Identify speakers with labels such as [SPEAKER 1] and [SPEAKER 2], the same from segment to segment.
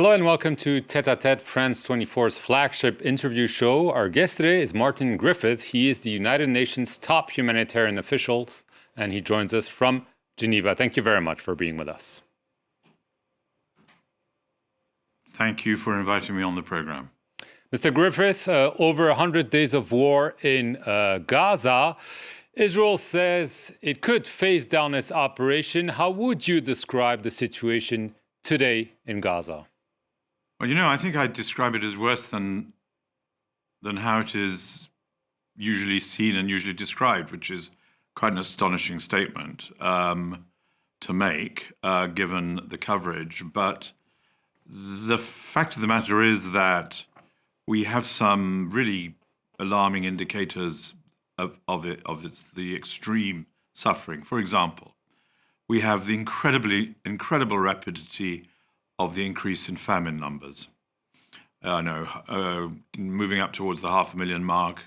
[SPEAKER 1] Hello and welcome to Tête à Tête, France 24's flagship interview show. Our guest today is Martin Griffiths. He is the United Nations top humanitarian official, and he joins us from Geneva. Thank you very much for being with us.
[SPEAKER 2] Thank you for inviting me on the program.
[SPEAKER 1] Mr. Griffiths, over 100 days of war in Gaza. Israel says it could phase down its operation. How would you describe the situation today in Gaza?
[SPEAKER 2] Well, I think I'd describe it as worse than how it is usually seen and usually described, which is quite an astonishing statement to make, given the coverage. But the fact of the matter is that we have some really alarming indicators of the extreme suffering. For example, we have the incredible rapidity of the increase in famine numbers. Moving up towards the 500,000 mark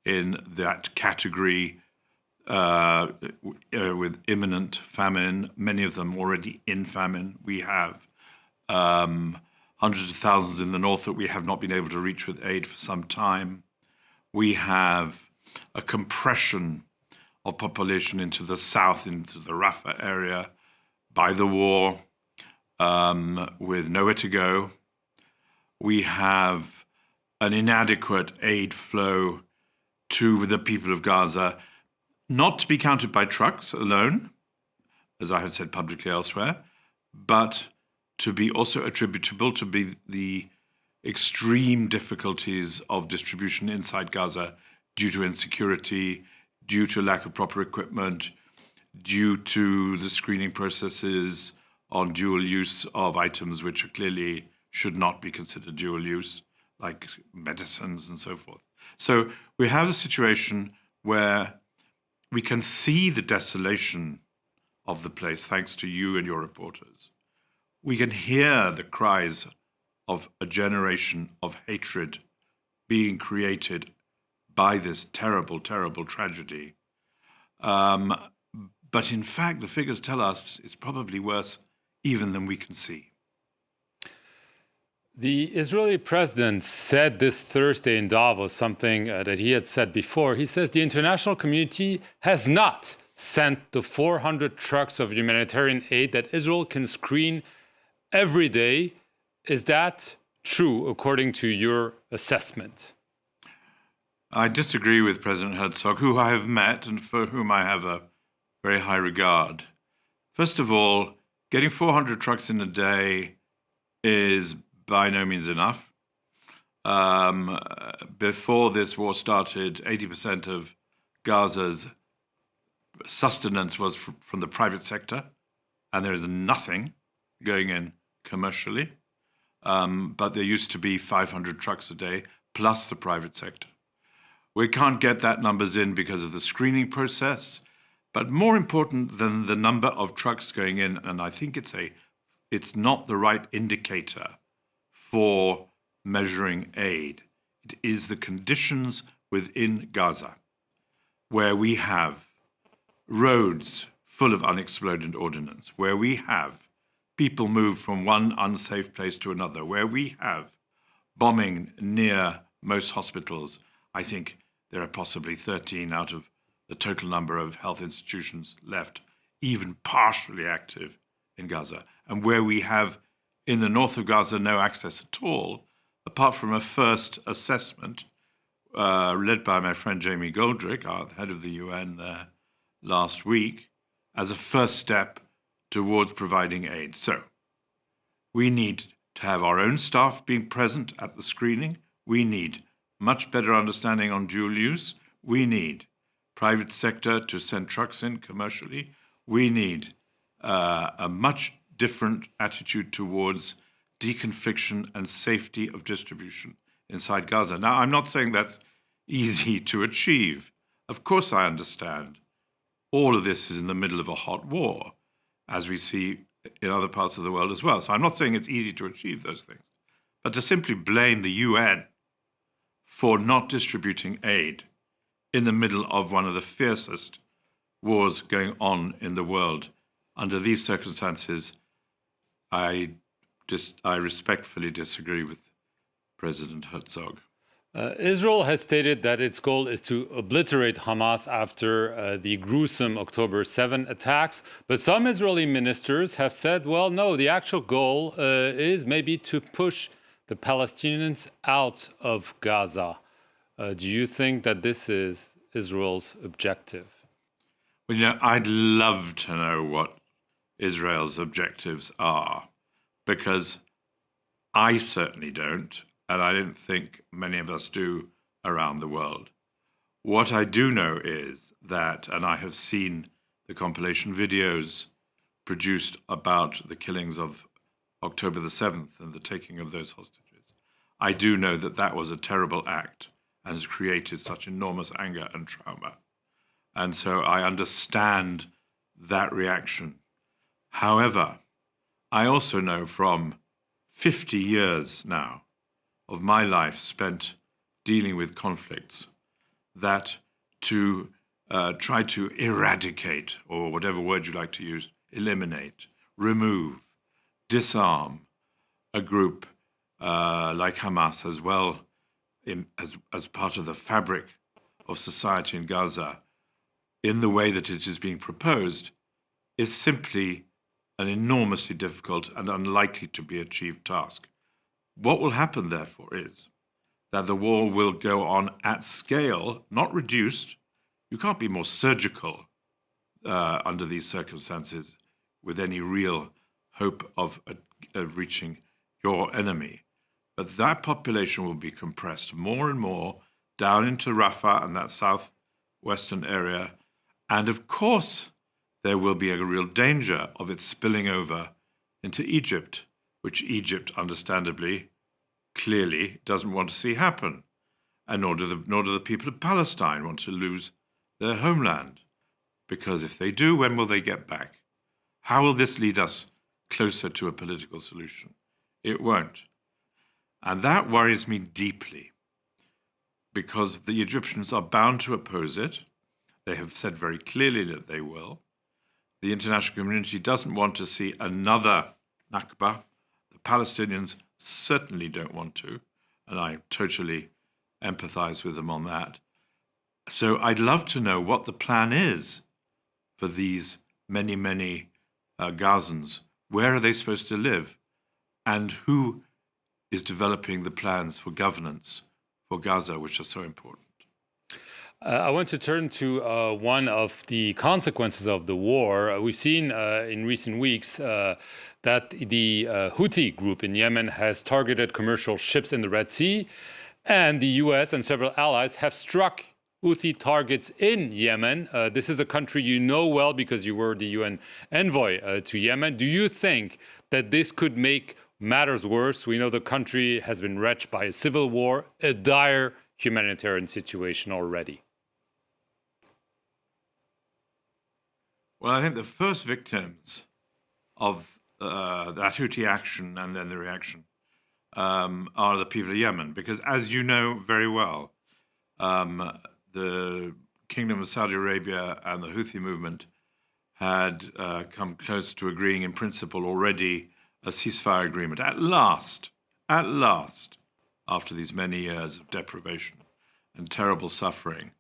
[SPEAKER 2] in that category with imminent famine, many of them already in famine. We have hundreds of thousands in the north that we have not been able to reach with aid for some time. We have a compression of population into the south, into the Rafah area by the war, with nowhere to go. We have an inadequate aid flow to the people of Gaza, not to be counted by trucks alone, as I have said publicly elsewhere, but to be also attributable to the extreme difficulties of distribution inside Gaza due to insecurity, due to lack of proper equipment, due to the screening processes on dual use of items which clearly should not be considered dual use, like medicines and so forth. So we have a situation where we can see the desolation of the place, thanks to you and your reporters. We can hear the cries of a generation of hatred being created by this terrible, terrible tragedy. But in fact, the figures tell us it's probably worse even than we can see.
[SPEAKER 1] The Israeli president said this Thursday in Davos something that he had said before. He says the international community has not sent the 400 trucks of humanitarian aid that Israel can screen every day. Is that true, according to your assessment?
[SPEAKER 2] I disagree with President Herzog, who I have met and for whom I have a very high regard. First of all, getting 400 trucks in a day is by no means enough. Before this war started, 80% of Gaza's sustenance was from the private sector, and there is nothing going in commercially. But there used to be 500 trucks a day, plus the private sector. We can't get that numbers in because of the screening process. But more important than the number of trucks going in, and I think it's not the right indicator for measuring aid. It is the conditions within Gaza, where we have roads full of unexploded ordnance, where we have people moved from one unsafe place to another, where we have bombing near most hospitals. I think there are possibly 13 out of the total number of health institutions left, even partially active in Gaza, and where we have in the north of Gaza no access at all, apart from a first assessment led by my friend Jamie Goldrick, the head of the UN there last week, as a first step towards providing aid. So we need to have our own staff being present at the screening. We need much better understanding on dual use. We need private sector to send trucks in commercially. We need a much different attitude towards deconfliction and safety of distribution inside Gaza. Now, I'm not saying that's easy to achieve. Of course, I understand all of this is in the middle of a hot war, as we see in other parts of the world as well. So I'm not saying it's easy to achieve those things. But to simply blame the UN for not distributing aid in the middle of one of the fiercest wars going on in the world, under these circumstances, I I respectfully disagree with President Herzog.
[SPEAKER 1] Israel has stated that its goal is to obliterate Hamas after the gruesome October 7 attacks. But some Israeli ministers have said, well, no, the actual goal is maybe to push the Palestinians out of Gaza. Do you think that this is Israel's objective?
[SPEAKER 2] Well, I'd love to know what Israel's objectives are, because I certainly don't. And I don't think many of us do around the world. What I do know is that, and I have seen the compilation videos produced about the killings of October the 7th and the taking of those hostages, I do know that that was a terrible act and has created such enormous anger and trauma. And so I understand that reaction. However, I also know from 50 years now of my life spent dealing with conflicts, that to try to eradicate, or whatever word you like to use, eliminate, remove, disarm a group like Hamas as well, as part of the fabric of society in Gaza, in the way that it is being proposed, is simply an enormously difficult and unlikely to be achieved task. What will happen, therefore, is that the war will go on at scale, not reduced. You can't be more surgical under these circumstances with any real hope of reaching your enemy. But that population will be compressed more and more down into Rafah and that southwestern area. And of course, there will be a real danger of it spilling over into Egypt, which Egypt, understandably, clearly doesn't want to see happen. And nor do the people of Palestine want to lose their homeland. Because if they do, when will they get back? How will this lead us closer to a political solution? It won't. And that worries me deeply, because the Egyptians are bound to oppose it. They have said very clearly that they will. The international community doesn't want to see another Nakba. The Palestinians certainly don't want to, and I totally empathize with them on that. So I'd love to know what the plan is for these many, many Gazans. Where are they supposed to live? And who is developing the plans for governance for Gaza, which are so important?
[SPEAKER 1] I want to turn to one of the consequences of the war. We've seen in recent weeks that the Houthi group in Yemen has targeted commercial ships in the Red Sea, and the US and several allies have struck Houthi targets in Yemen. This is a country you know well because you were the UN envoy to Yemen. Do you think that this could make matters worse? We know the country has been wrecked by a civil war, a dire humanitarian situation already.
[SPEAKER 2] Well, I think the first victims of that Houthi action and then the reaction are the people of Yemen, because as you know very well, the Kingdom of Saudi Arabia and the Houthi movement had come close to agreeing in principle already a ceasefire agreement. At last, after these many years of deprivation and terrible suffering,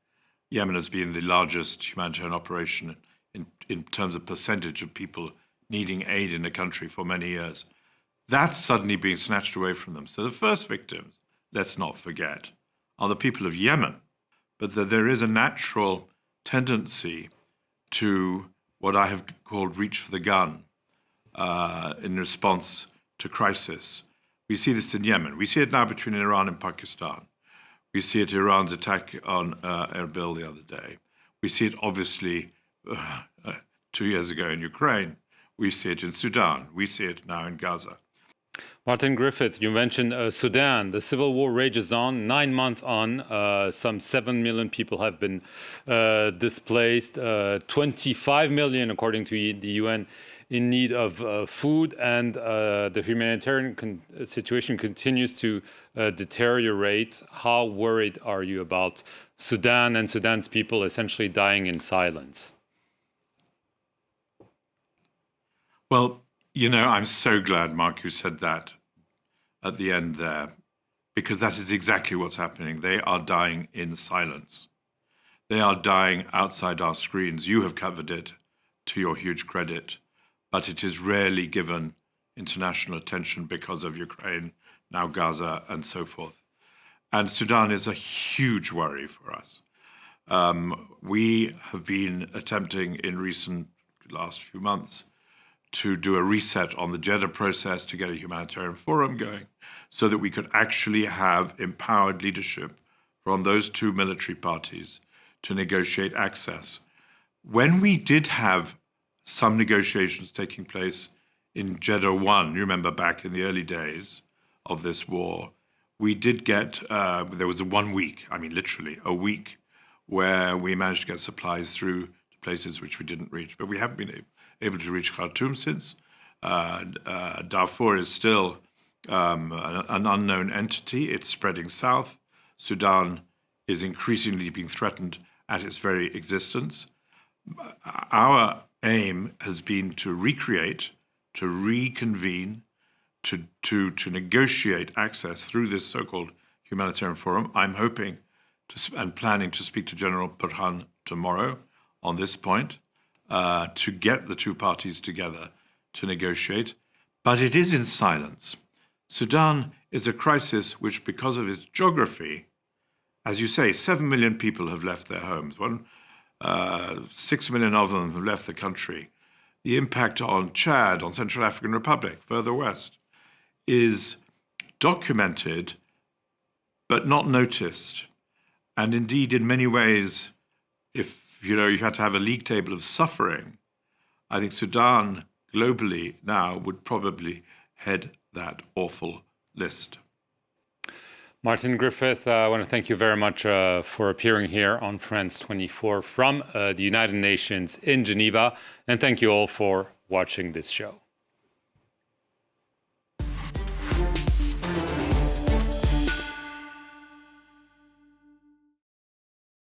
[SPEAKER 2] Yemen has been the largest humanitarian operation in terms of percentage of people needing aid in the country for many years. That's suddenly being snatched away from them. So the first victims, let's not forget, are the people of Yemen. But that there is a natural tendency to what I have called reach for the gun in response to crisis. We see this in Yemen. We see it now between Iran and Pakistan. We see it in Iran's attack on Erbil the other day. We see it obviously 2 years ago in Ukraine. We see it in Sudan. We see it now in Gaza.
[SPEAKER 1] Martin Griffiths, you mentioned Sudan. The civil war rages on, 9 months on. Some 7 million people have been displaced. 25 million, according to the UN, in need of food. And the humanitarian situation continues to deteriorate. How worried are you about Sudan and Sudan's people essentially dying in silence?
[SPEAKER 2] Well, You know, I'm so glad, Mark, you said that at the end there, because that is exactly what's happening. They are dying in silence. They are dying outside our screens. You have covered it to your huge credit, but it is rarely given international attention because of Ukraine, now Gaza, and so forth. And Sudan is a huge worry for us. We have been attempting in last few months to do a reset on the Jeddah process to get a humanitarian forum going so that we could actually have empowered leadership from those two military parties to negotiate access. When we did have some negotiations taking place in Jeddah 1, you remember back in the early days of this war, we did get, there was literally a week, where we managed to get supplies through to places which we didn't reach. But we haven't been able to reach Khartoum since. Darfur is still an unknown entity. It's spreading south. Sudan is increasingly being threatened at its very existence. Our aim has been to recreate, to reconvene, to negotiate access through this so-called humanitarian forum. I'm hoping and planning to speak to General Burhan tomorrow on this point to get the two parties together to negotiate. But it is in silence. Sudan is a crisis which, because of its geography, as you say, 7 million people have left their homes. 6 million of them have left the country. The impact on Chad, on Central African Republic, further west, is documented but not noticed. And indeed, in many ways, if you had to have a league table of suffering, I think Sudan globally now would probably head that awful list.
[SPEAKER 1] Martin Griffiths, I want to thank you very much for appearing here on France 24 from the United Nations in Geneva. And thank you all for watching this show.